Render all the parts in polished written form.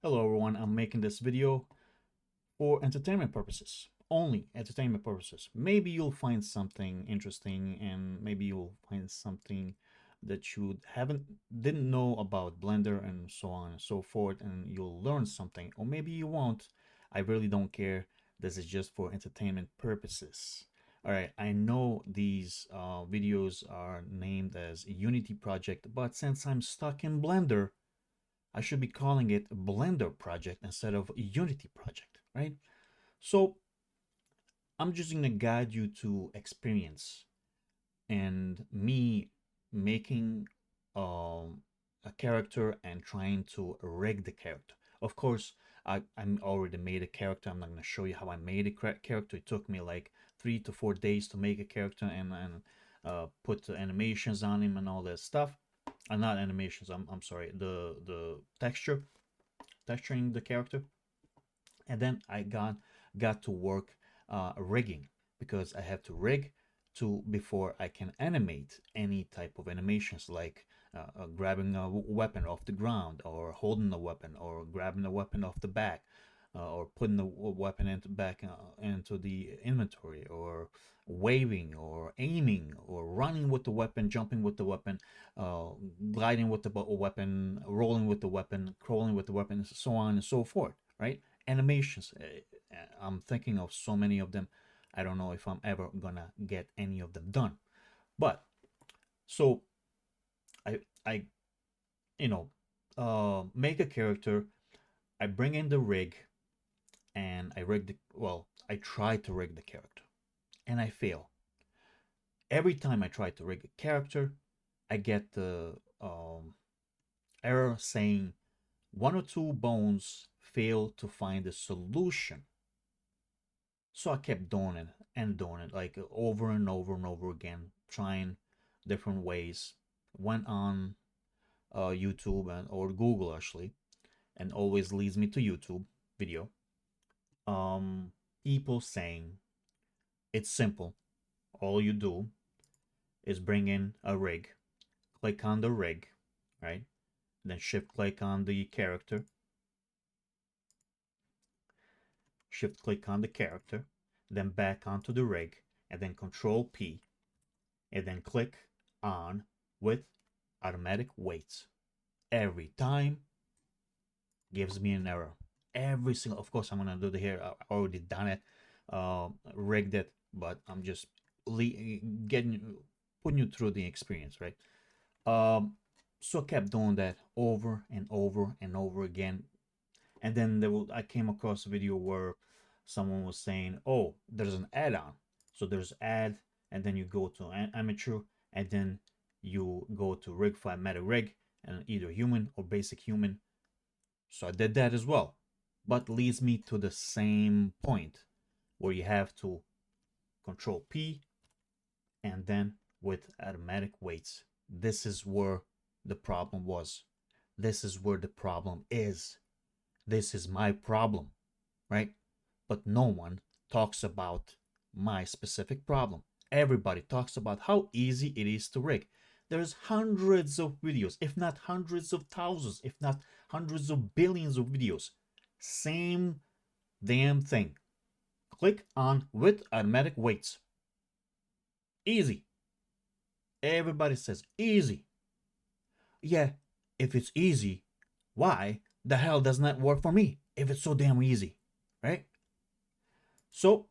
Hello everyone, I'm making this video for entertainment purposes, only entertainment purposes. Maybe you'll find something interesting and maybe you'll find something that you didn't know about Blender and so on and so forth, and you'll learn something, or maybe you won't. I really don't care. This is just for entertainment purposes. All right, I know these videos are named as Unity project, but since I'm stuck in Blender, I should be calling it Blender project instead of Unity project, right? So I'm just gonna guide you to experience and me making a character and trying to rig the character. Of course, I'm already made a character. I'm not gonna show you how I made a character. It took me like 3 to 4 days to make a character and put the animations on him and all that stuff. Not animations. I'm sorry. The texturing the character, and then I got to work rigging, because I have to rig to before I can animate any type of animations, like grabbing a weapon off the ground, or holding a weapon, or grabbing a weapon off the back, or putting the weapon into the inventory, or waving, or aiming, or running with the weapon, jumping with the weapon, uh, gliding with the weapon, rolling with the weapon, crawling with the weapon, so on and so forth, right? Animations. I'm thinking of so many of them. I don't know if I'm ever gonna get any of them done. But so I you know make a character. I bring in the rig and I rig the I try to rig the character and I fail. Every time I try to rig a character, I get the error saying one or two bones fail to find a solution. So I kept doing it, like over and over and over again, trying different ways. Went on YouTube or Google actually, and always leads me to YouTube video. People saying it's simple. All you do is bring in a rig, click on the rig, right? Then shift click on the character, shift click on the character, then back onto the rig, and then Control P, and then click on with automatic weights. Every time gives me an error. Every single, of course, I'm gonna do the here. I already done it, rigged it, but I'm just getting putting you through the experience, right? Um, so I kept doing that over and over and over again, and then I came across a video where someone was saying, "Oh, there's an add-on." So there's add, and then you go to amateur, and then you go to rig file meta rig, and either human or basic human. So I did that as well, but leads me to the same point where you have to Control P and then with automatic weights. This is where the problem was. This is where the problem is. This is my problem, right? But no one talks about my specific problem. Everybody talks about how easy it is to rig. There's hundreds of videos, if not hundreds of thousands, if not hundreds of billions of videos. Same damn thing. Click on with automatic weights. Easy. Everybody says easy. Yeah, if it's easy, why the hell doesn't that work for me if it's so damn easy, right? So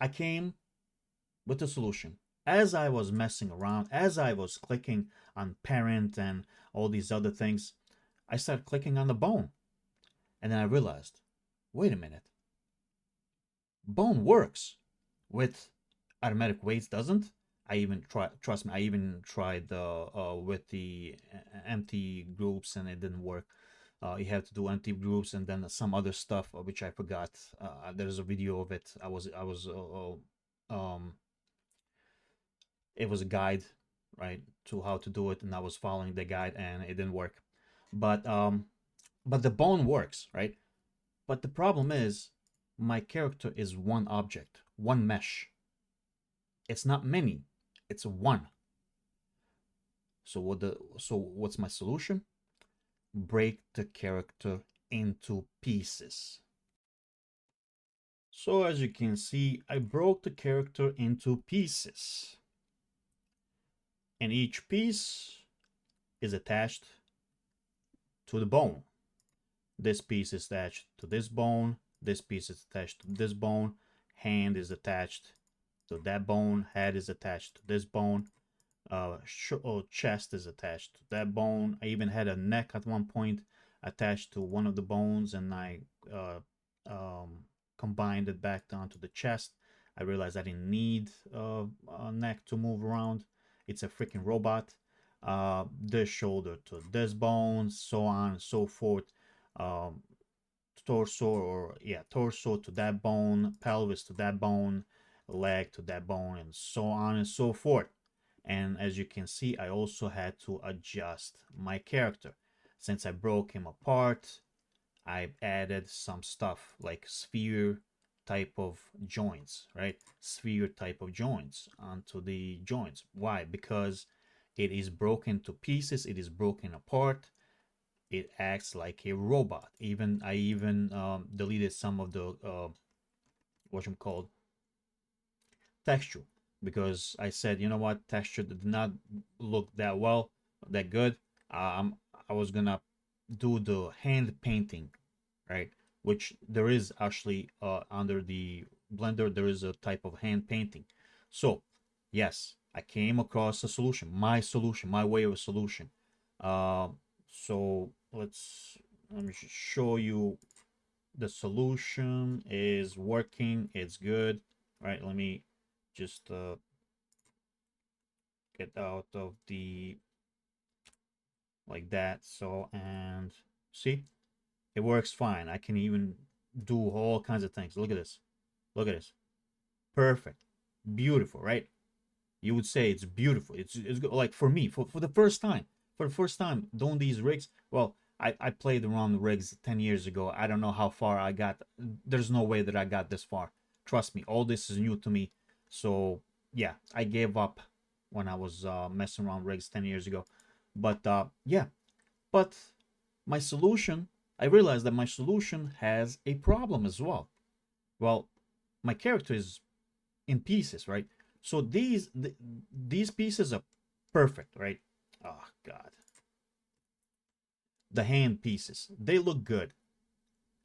I came with a solution. As I was messing around, as I was clicking on parent and all these other things, I started clicking on the bone. And then I realized, wait a minute, bone works with automatic weights, doesn't? I even trust me, I even tried with the empty groups and it didn't work. You have to do empty groups and then some other stuff which I forgot. There's a video of it. It was a guide, right, to how to do it, and I was following the guide and it didn't work. But the bone works, right? But the problem is my character is one object, one mesh. It's not many, it's one. So what's my solution? Break the character into pieces. So as you can see, I broke the character into pieces, and each piece is attached to the bone. This piece is attached to this bone, this piece is attached to this bone, hand is attached to that bone, head is attached to this bone, chest is attached to that bone. I even had a neck at one point attached to one of the bones, and I combined it back down to the chest. I realized I didn't need a neck to move around. It's a freaking robot. This shoulder to this bone, so on and so forth. Um, torso to that bone, pelvis to that bone, leg to that bone, and so on and so forth. And as you can see, I also had to adjust my character. Since I broke him apart, I added some stuff like sphere type of joints, right? Sphere type of joints onto the joints. Why? Because it is broken to pieces, it is broken apart, it acts like a robot. I even deleted some of the what you called texture, because I said, you know what, texture did not look that well, that good. I was gonna do the hand painting, right? Which there is actually under the Blender, there is a type of hand painting. So yes, I came across a solution, my way of a solution. Uh, so let me show you the solution is working. It's good, right? Let me just get out of the like that. So, and see, it works fine. I can even do all kinds of things. Look at this. Look at this. Perfect. Beautiful, right? You would say it's beautiful. It's like for me, for the first time, doing these rigs. Well, I played around the rigs 10 years ago. I don't know how far I got. There's no way that I got this far. Trust me, all this is new to me. So yeah, I gave up when I was messing around rigs 10 years ago. But yeah, but my solution, I realized that my solution has a problem as well. Well, my character is in pieces, right? So these pieces are perfect, right? Oh God, the hand pieces, they look good,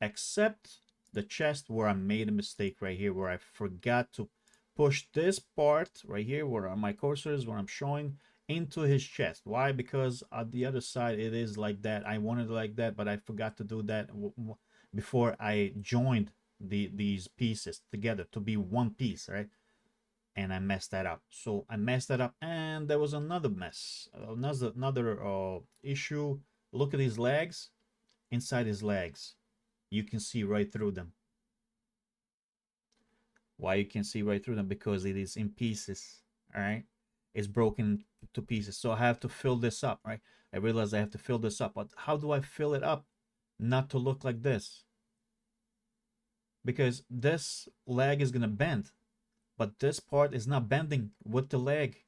except the chest where I made a mistake right here, where I forgot to push this part right here where my cursor is, where I'm showing into his chest. Why? Because at the other side it is like that. I wanted it like that, but I forgot to do that before I joined these pieces together to be one piece, right? And I messed that up. So I messed that up, and there was another mess, another issue. Look at his legs. Inside his legs, you can see right through them. Why you can see right through them? Because it is in pieces. All right, it's broken to pieces. So I have to fill this up. Right, I realize I have to fill this up. But how do I fill it up? Not to look like this, because this leg is gonna bend, but this part is not bending with the leg.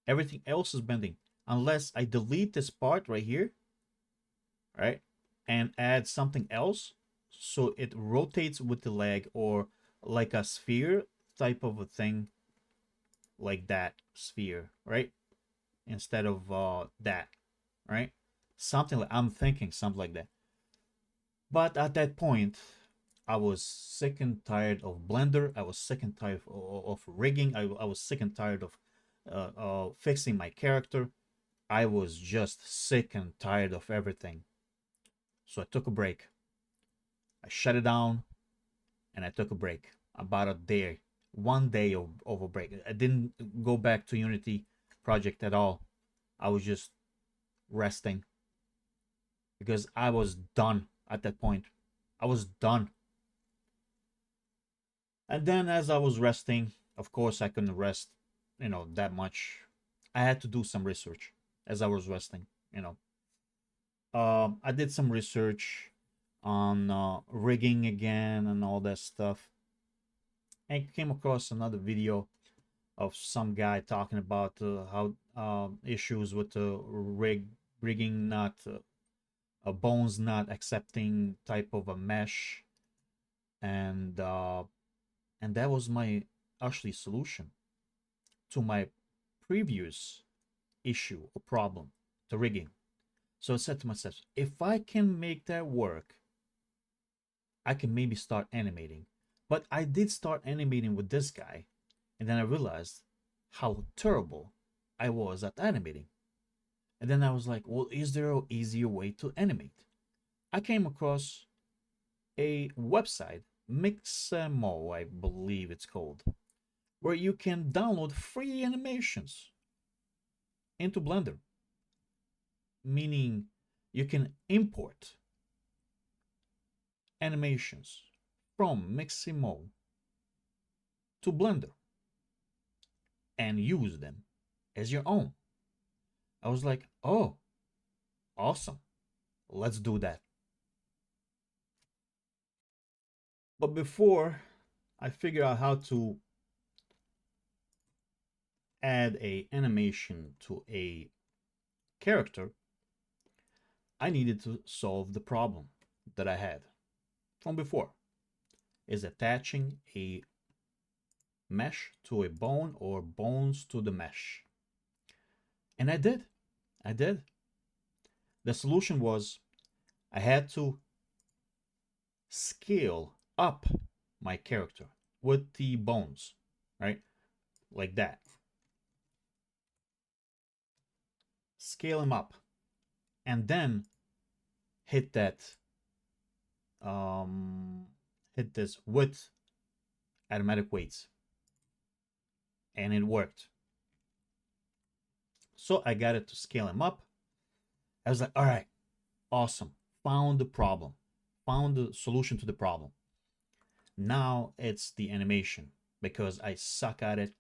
Everything else is bending unless I delete this part right here, right, and add something else so it rotates with the leg, or like a sphere type of a thing, like that sphere, right, instead of that, right, something like, I'm thinking something like that. But at that point, I was sick and tired of Blender. I was sick and tired of rigging. I was sick and tired of fixing my character. I was just sick and tired of everything. So I took a break. I shut it down and I took a break. About a day, 1 day of a break. I didn't go back to Unity project at all. I was just resting because I was done at that point. I was done. And then as I was resting, of course I couldn't rest, that much. I had to do some research as I was resting, I did some research on rigging again and all that stuff. And came across another video of some guy talking about how issues with the rigging not bones not accepting type of a mesh, and that was my actually solution to my previous issue or problem, the rigging. So I said to myself, if I can make that work, I can maybe start animating. But I did start animating with this guy, and then I realized how terrible I was at animating. And then I was like, well, is there an easier way to animate? I came across a website, Mixamo, I believe it's called, where you can download free animations into Blender, meaning you can import animations from Mixamo to Blender and use them as your own. I was like, oh, awesome. Let's do that. But before I figure out how to add a animation to a character, I needed to solve the problem that I had from before, is attaching a mesh to a bone or bones to the mesh. And I did. I did. The solution was I had to scale up my character with the bones, right? Like that. Scale him up. And then hit that hit this with automatic weights. And it worked. So I got it to scale him up. I was like, all right, awesome. Found the problem. Found the solution to the problem. Now it's the animation because I suck at it.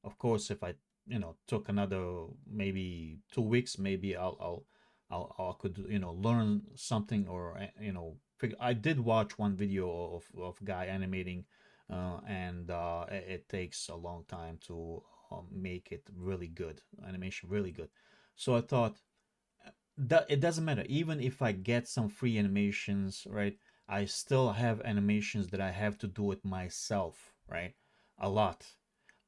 Of course, if I took another maybe 2 weeks, maybe I could learn something, or figure. I did watch one video of guy animating, and it takes a long time to make it really good animation, really good. So I thought that it doesn't matter, even if I get some free animations, right? I still have animations that I have to do it myself, right? A lot.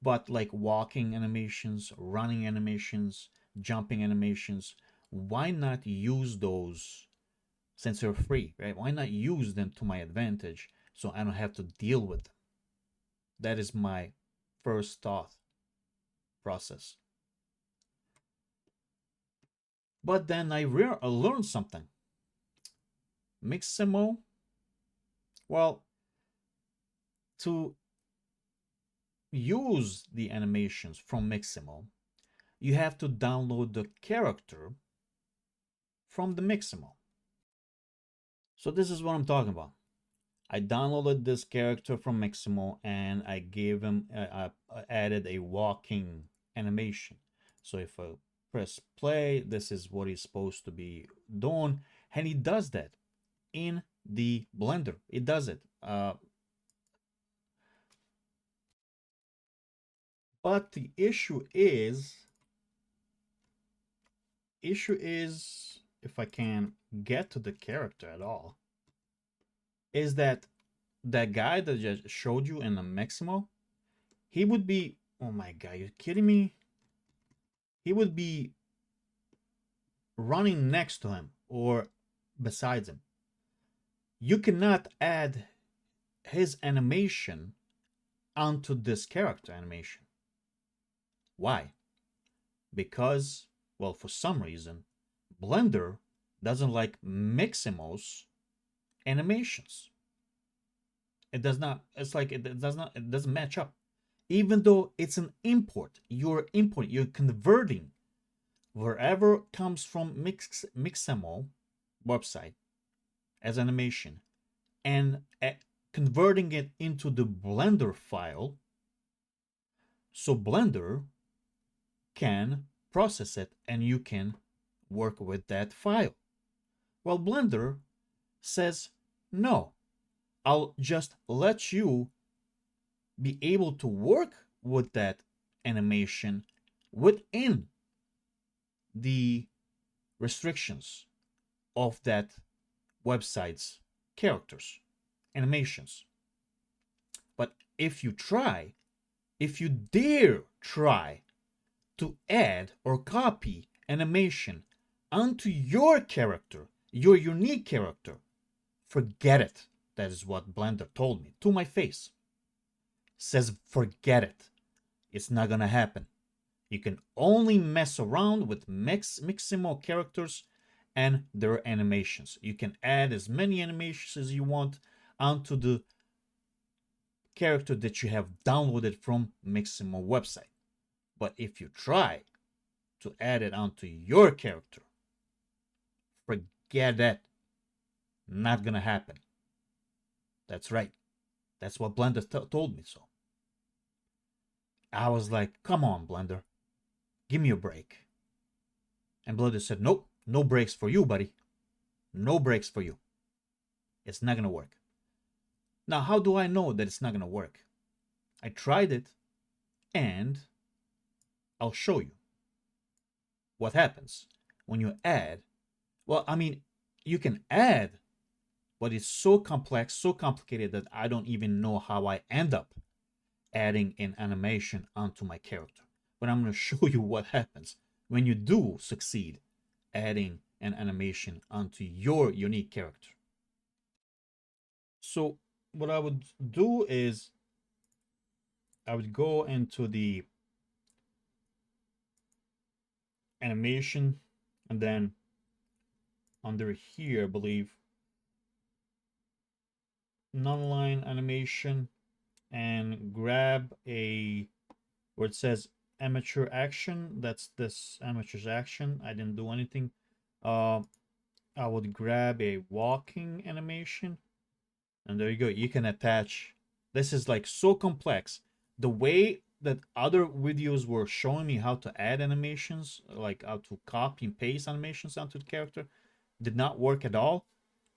But like walking animations, running animations, jumping animations, why not use those since they're free, right? Why not use them to my advantage so I don't have to deal with them? That is my first thought process. But then I learned something. Mixamo, well, to use the animations from Mixamo, you have to download the character from the Mixamo. So this is what I'm talking about. I downloaded this character from Mixamo and I gave him, added a walking animation. So if I press play, this is what he's supposed to be doing. And he does that in the Blender. It does it. But the issue is, if I can get to the character at all, is that guy that just showed you in the Mixamo, he would be, oh my god, you kidding me? He would be running next to him or besides him. You cannot add his animation onto this character animation. Why? Because, well, for some reason, Blender doesn't like Mixamo's animations. It does not, it's like it doesn't match up. Even though it's an import, you're converting wherever comes from Mixamo website as animation and converting it into the Blender file, so Blender can process it and you can work with that file. Well, Blender says, no, I'll just let you be able to work with that animation within the restrictions of that website's characters, animations. But if you dare try to add or copy animation onto your character, your unique character, forget it. That is what Blender told me to my face. Says forget it. It's not gonna happen. You can only mess around with Mixamo characters and their animations. You can add as many animations as you want onto the character that you have downloaded from Mixamo website. But if you try to add it onto your character, forget it. Not gonna happen. That's right. That's what Blender told me so. I was like, come on, Blender. Give me a break. And Blender said, nope, no breaks for you, buddy. No breaks for you. It's not gonna work. Now, how do I know that it's not gonna work? I tried it, and I'll show you what happens when you add. Well, I mean, you can add, but it's so complex, so complicated that I don't even know how I end up adding an animation onto my character. But I'm going to show you what happens when you do succeed adding an animation onto your unique character. So what I would do is I would go into the animation, and then under here, I believe, non-line animation, and grab a where it says amateur action. That's this amateur's action. I didn't do anything. I would grab a walking animation, and there you go. You can attach. This is like so complex. The way that other videos were showing me how to add animations, like how to copy and paste animations onto the character, did not work at all.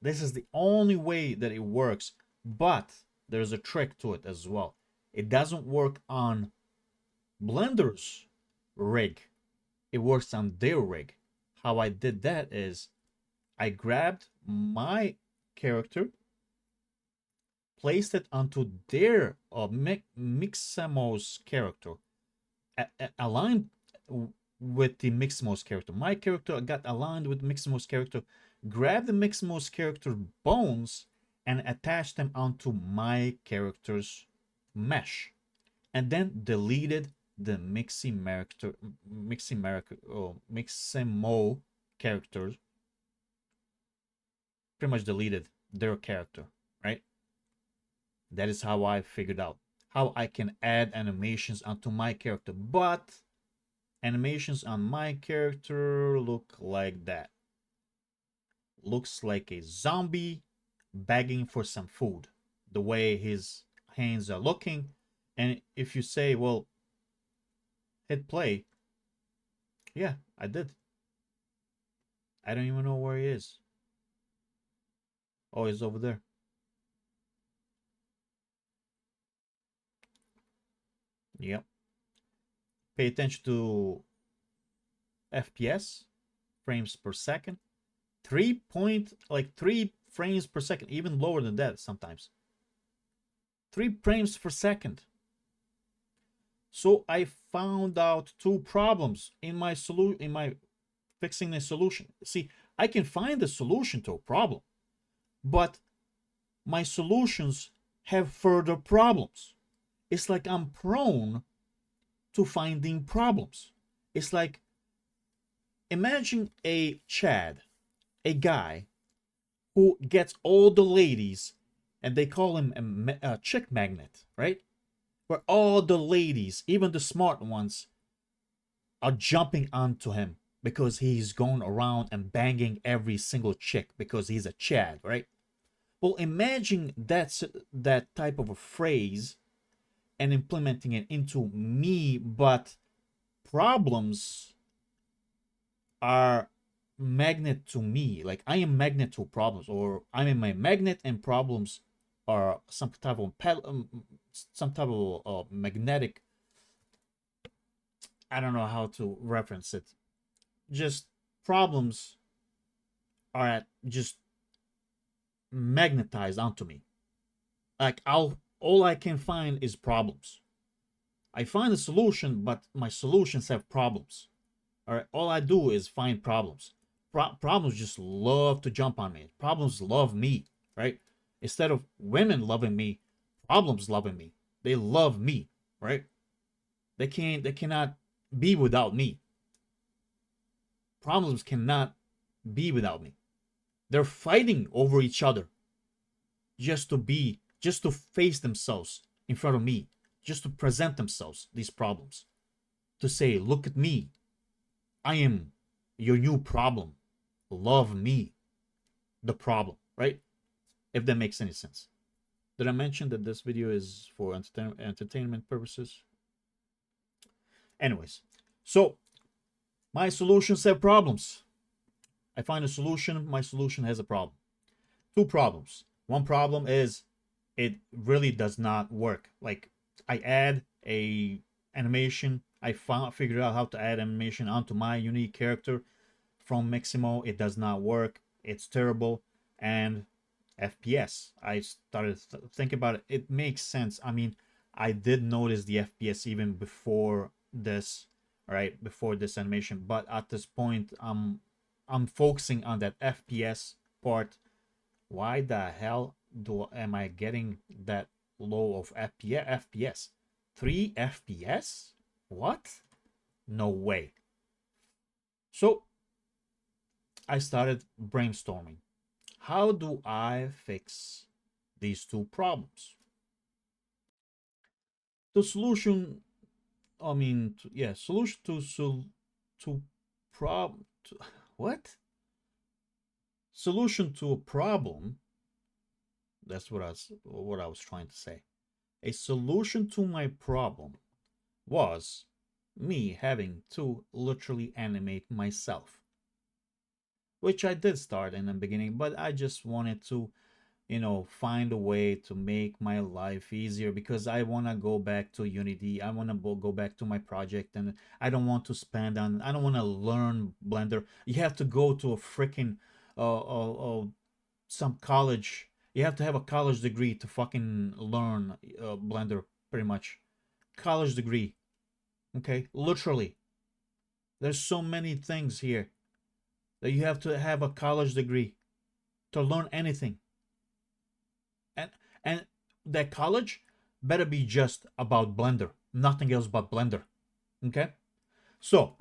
This is the only way that it works, but there's a trick to it as well. It doesn't work on Blender's rig. It works on their rig. How I did that is I grabbed my character, placed it onto their Mixamo's character, aligned with the Mixamo's character. My character got aligned with Mixamo's character, grabbed the Mixamo's character bones and attached them onto my character's mesh, and then deleted the Mixamo characters. Pretty much deleted their character, right? That is how I figured out how I can add animations onto my character. But animations on my character look like that. Looks like a zombie begging for some food, the way his hands are looking. And if you say, well, hit play, yeah, I did. I don't even know where he is. Oh, he's over there. Yep. Pay attention to FPS, frames per second. 3 frames per second, even lower than that sometimes. 3 frames per second. So I found out 2 problems in my fixing the solution. See, I can find the solution to a problem, but my solutions have further problems. It's like I'm prone to finding problems. It's like, imagine a Chad, a guy who gets all the ladies, and they call him a chick magnet, right? Where all the ladies, even the smart ones, are jumping onto him because he's going around and banging every single chick because he's a Chad, right? Well, imagine that type of a phrase and implementing it into me, but problems are magnet to me. Like I am magnet to problems, or I'm in my magnet and problems are some type of magnetic. I don't know how to reference it. Just problems are just magnetized onto me. Like all I can find is problems. I find a solution, but my solutions have problems. All right, all I do is find problems. Problems just love to jump on me. Problems love me, right? Instead of women loving me, problems loving me. They love me, right? They cannot be without me. Problems cannot be without me. They're fighting over each other just to face themselves in front of me, just to present themselves these problems, to say, look at me, I am your new problem, love me, the problem, right? If that makes any sense. Did I mention that this video is for entertainment purposes? Anyways, so my solutions have problems. I find a solution, my solution has a problem. Two problems. One problem is it really does not work. Like I add a animation, figured out how to add animation onto my unique character from Mixamo. It does not work. It's terrible. And FPS. I started thinking about it. It makes sense. I mean, I did notice the FPS even before this, right? Before this animation, but at this point, I'm focusing on that FPS part. Why the hell am I getting that low of FPS? 3 FPS? What? No way. So I started brainstorming. How do I fix these two problems? The solution, I mean, yeah, solution to problem, what? Solution to a problem, that's what I was trying to say. A solution to my problem was me having to literally animate myself, which I did start in the beginning, but I just wanted to, find a way to make my life easier because I want to go back to Unity. I want to go back to my project, and I don't want to learn Blender. You have to go to a freaking some college. You have to have a college degree to fucking learn Blender, pretty much. College degree, okay? Literally. There's so many things here that you have to have a college degree to learn anything. And and that college better be just about Blender, nothing else but Blender. Okay? So,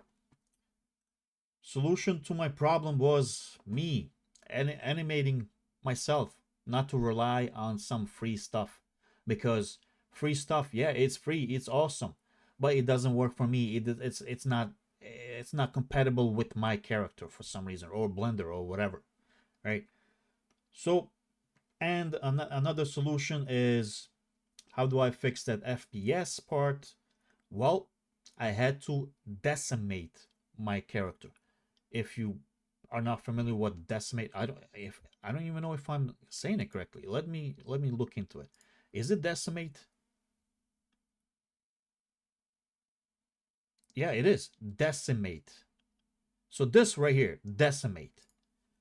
solution to my problem was me animating myself, not to rely on some free stuff, because free stuff, yeah, it's free, it's awesome, but it doesn't work for me. It's not compatible with my character for some reason, or Blender or whatever, right? So, and another solution is, how do I fix that FPS part? Well, I had to decimate my character. If you are not familiar with decimate, I don't even know if I'm saying it correctly. Let me look into it. Is it decimate? Yeah, it is. Decimate. So this right here, decimate.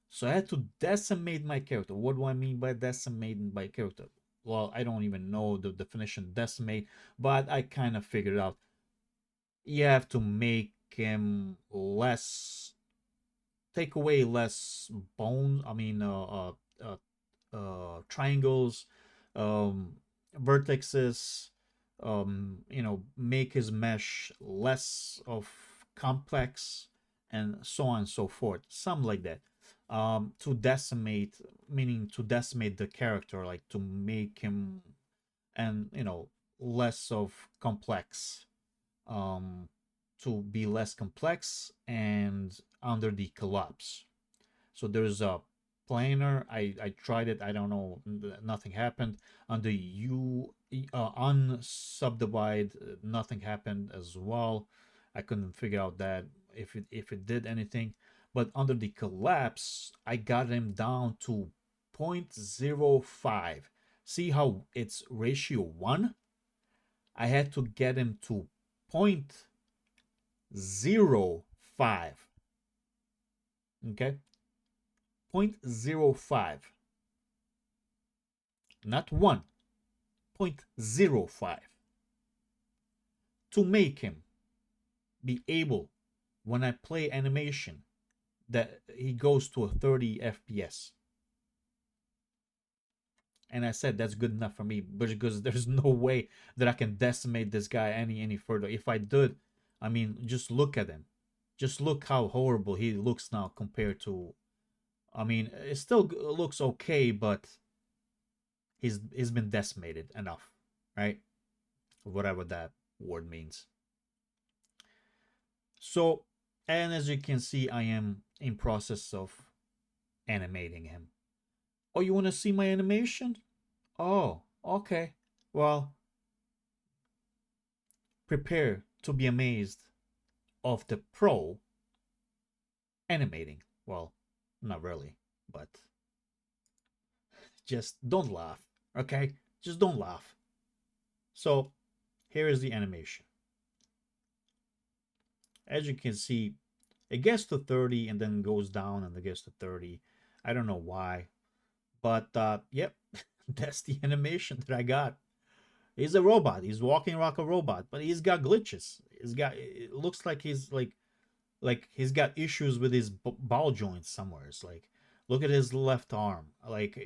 So I had to decimate my character. What do I mean by decimating my character? Well, I don't even know the definition decimate, but I kind of figured out. You have to make him less, take away less bone. I mean, triangles, um, vertices. Make his mesh less of complex, and so on and so forth. Something like that. To decimate, meaning to decimate the character, like to make him, and less of complex, um, to be less complex and under the collapse. So there's a planar. I tried it. I don't know. Nothing happened. On the unsubdivide, nothing happened as well. I couldn't figure out that if it did anything. But under the collapse, I got him down to 0.05. See how it's ratio 1? I had to get him to 0.05. Okay? 0.05, not 1, 0.05, to make him be able, when I play animation, that he goes to a 30 FPS. And I said that's good enough for me, because there's no way that I can decimate this guy any further. If I did, I mean, just look at him. Just look how horrible he looks now compared to. I mean, it still looks okay, but he's been decimated enough, right? Whatever that word means. So, and as you can see, I am in process of animating him. Oh, you want to see my animation? Oh, okay. Well, prepare to be amazed of the pro animating. Well, not really, but just don't laugh, okay? Just don't laugh. So, here is the animation. As you can see, it gets to 30 and then goes down and it gets to 30. I don't know why, but yep, that's the animation that I got. He's a robot. He's walking like a robot, but he's got glitches. It looks like he's got issues with his ball joints somewhere. It's like, look at his left arm. Like,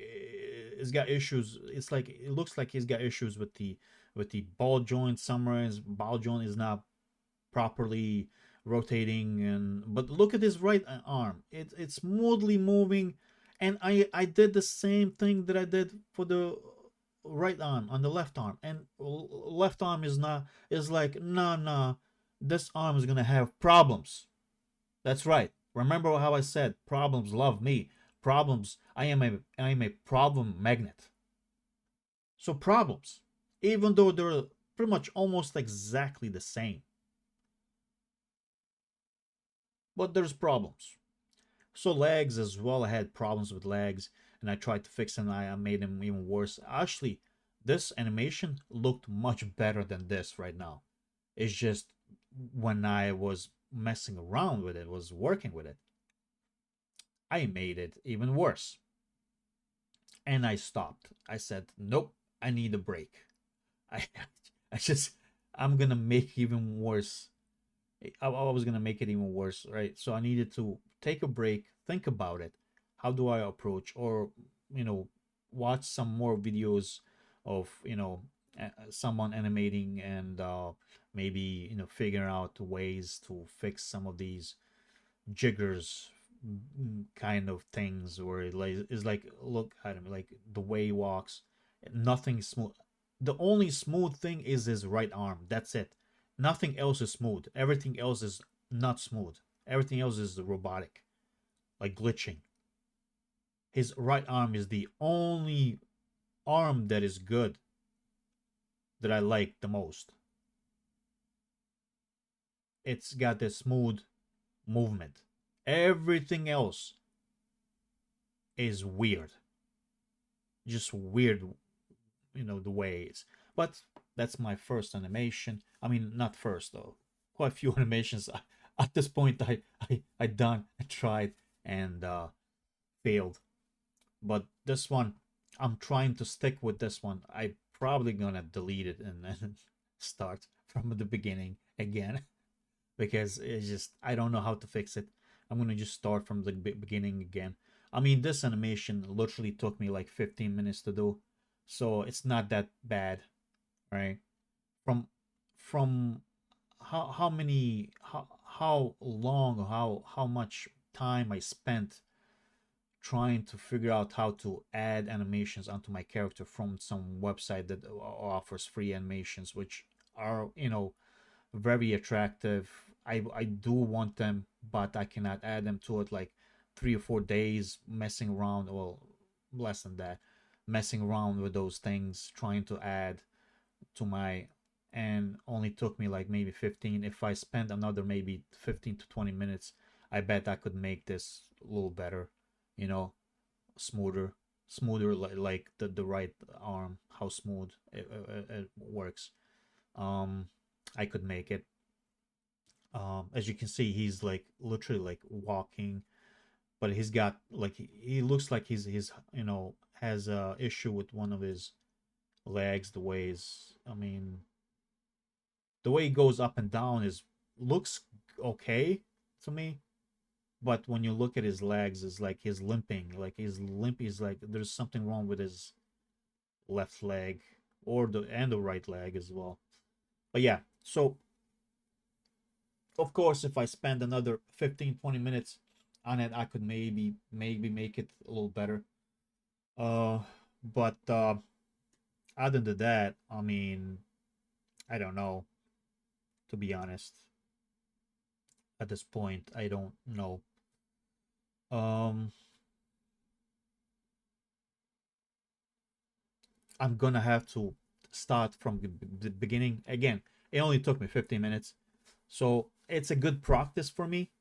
he's got issues. It's like, it looks like he's got issues with the ball joint somewhere. His ball joint is not properly rotating. And but look at his right arm. It's smoothly moving, and I did the same thing that I did for the right arm on the left arm, and left arm is like, nah, this arm is gonna have problems. That's right. Remember how I said problems love me. Problems. I am a problem magnet. So problems, even though they're pretty much almost exactly the same, but there's problems. So legs as well. I had problems with legs, and I tried to fix them. I made them even worse. Actually, this animation looked much better than this right now. It's just when I was messing around with it, was working with it, I made it even worse. And I stopped. I said, nope, I need a break. I, I just, I'm gonna make even worse. I was gonna make it even worse, right? So I needed to take a break, think about it. How do I approach, or you know, watch some more videos of someone animating, and maybe figure out ways to fix some of these jiggers kind of things, where it's like, look at him, like the way he walks, nothing smooth. The only smooth thing is his right arm. That's it. Nothing else is smooth. Everything else is not smooth. Everything else is robotic, like glitching. His right arm is the only arm that is good, that I like the most. It's got the smooth movement. Everything else is weird. Just weird, the way it's. But that's my first animation. I mean, not first though. Quite a few animations at this point I done, I tried, and failed. But this one, I'm trying to stick with this one. I probably gonna delete it and then start from the beginning again, because it's just, I don't know how to fix it. I'm gonna just start from the beginning again. I mean, this animation literally took me like 15 minutes to do, so it's not that bad, right? From how many how long, how much time I spent trying to figure out how to add animations onto my character from some website that offers free animations, which are very attractive. I do want them, but I cannot add them to it. Like 3 or 4 days messing around, well, less than that, messing around with those things, trying to add to my, and only took me like maybe 15. If I spent another maybe 15 to 20 minutes, I bet I could make this a little better, you know, smoother, like the right arm, how smooth it works. Um, I could make it. As you can see, he's like literally like walking. but he's got like he looks like he's you know has a issue with one of his legs. The ways, I mean, the way he goes up and down is looks okay to me, but when you look at his legs, is like he's limping, like he's limp. He's like there's something wrong with his left leg or the right leg as well. But yeah, so of course, if I spend another 15-20 minutes on it, I could maybe make it a little better. Uh, but other than that, I mean, I don't know. To be honest, at this point, I don't know. Um, I'm gonna have to start from the beginning again. It only took me 15 minutes, so it's a good practice for me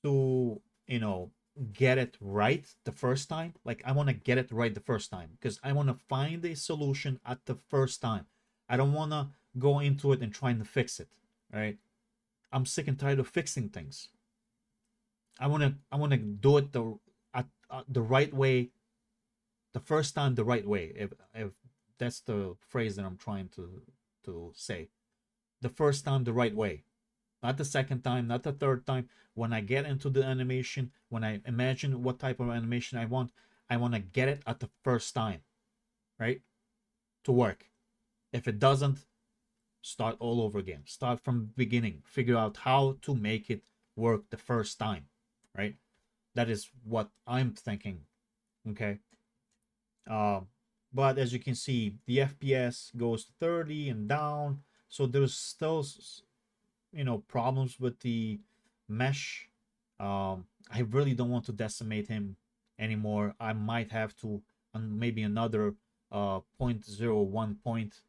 to get it right the first time. Like I want to get it right the first time because I want to find a solution at the first time. I don't want to go into it and trying to fix it, right? I'm sick and tired of fixing things. I want to do it at the right way the first time, the right way, if that's the phrase that I'm trying to say. The first time the right way, not the second time, not the third time. When I get into the animation, when I imagine what type of animation I want to get it at the first time, right? To work. If it doesn't, start all over again. Start from the beginning. Figure out how to make it work the first time, right? That is what I'm thinking. Okay. Uh, but as you can see, the FPS goes to 30 and down. So there's still problems with the mesh. I really don't want to decimate him anymore. I might have to maybe another zero point 0.01 point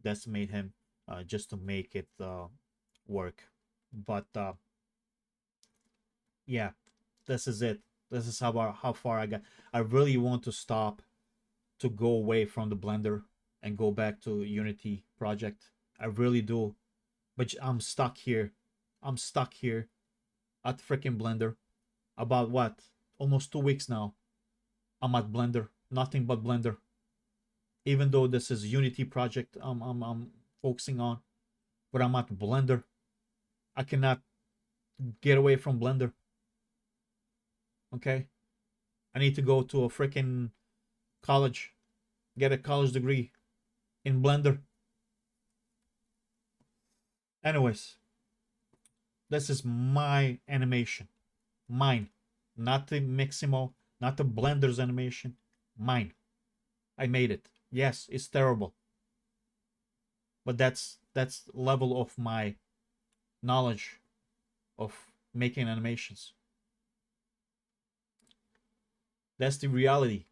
decimate him just to make it work. But yeah, this is it. This is how far I got. I really want to stop, to go away from the Blender and go back to Unity project. I really do, but I'm stuck here. I'm stuck here at freaking Blender. About what? Almost 2 weeks now. I'm at Blender. Nothing but Blender. Even though this is Unity project I'm focusing on, but I'm at Blender. I cannot get away from Blender. Okay? I need to go to a freaking college, get a college degree in Blender. Anyways, this is my animation. Mine. Not the Miximo, not the Blender's animation. Mine. I made it. Yes, it's terrible. But that's level of my knowledge of making animations. That's the reality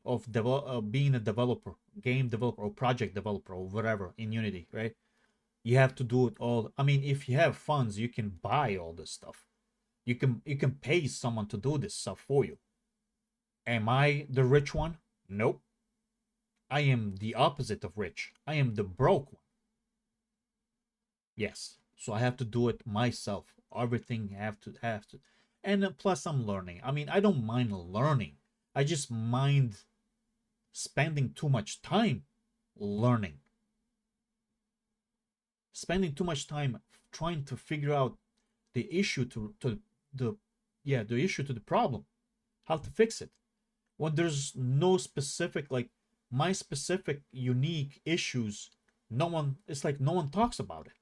of being a developer, game developer, or project developer, or whatever in Unity, right? You have to do it all. I mean, if you have funds, you can buy all this stuff. You can pay someone to do this stuff for you. Am I the rich one? Nope. I am the opposite of rich. I am the broke one. Yes. So I have to do it myself. Everything have to. And plus I'm learning. I mean, I don't mind learning. I just mind spending too much time learning. Spending too much time trying to figure out the issue to the the issue to the problem, how to fix it, when there's no specific, like my specific unique issues. No one, it's like no one talks about it.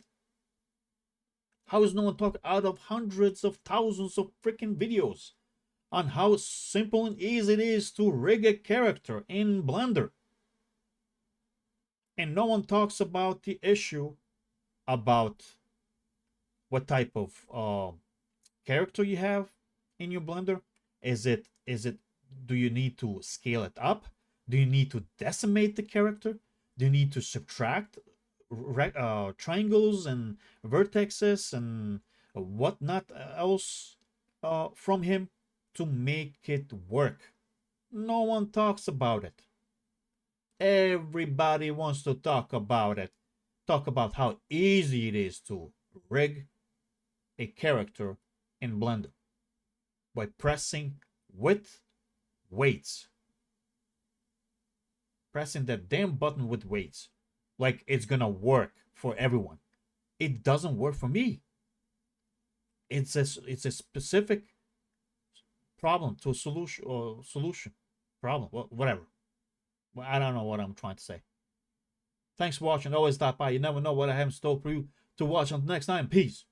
How is no one talk out of hundreds of thousands of freaking videos on how simple and easy it is to rig a character in Blender? And no one talks about the issue about what type of character you have in your Blender. Is it do you need to scale it up? Do you need to decimate the character? Do you need to subtract triangles and vertexes and whatnot else from him to make it work? No one talks about it. Everybody wants to talk about it. Talk about how easy it is to rig a character in Blender. by pressing with weights. Pressing that damn button with weights. Like it's gonna work for everyone. It doesn't work for me. It's a specific problem to a solution or solution problem, whatever. I don't know what I'm trying to say. Thanks for watching. Always stop by. You never know what I have in store for you to watch on the next time. Peace.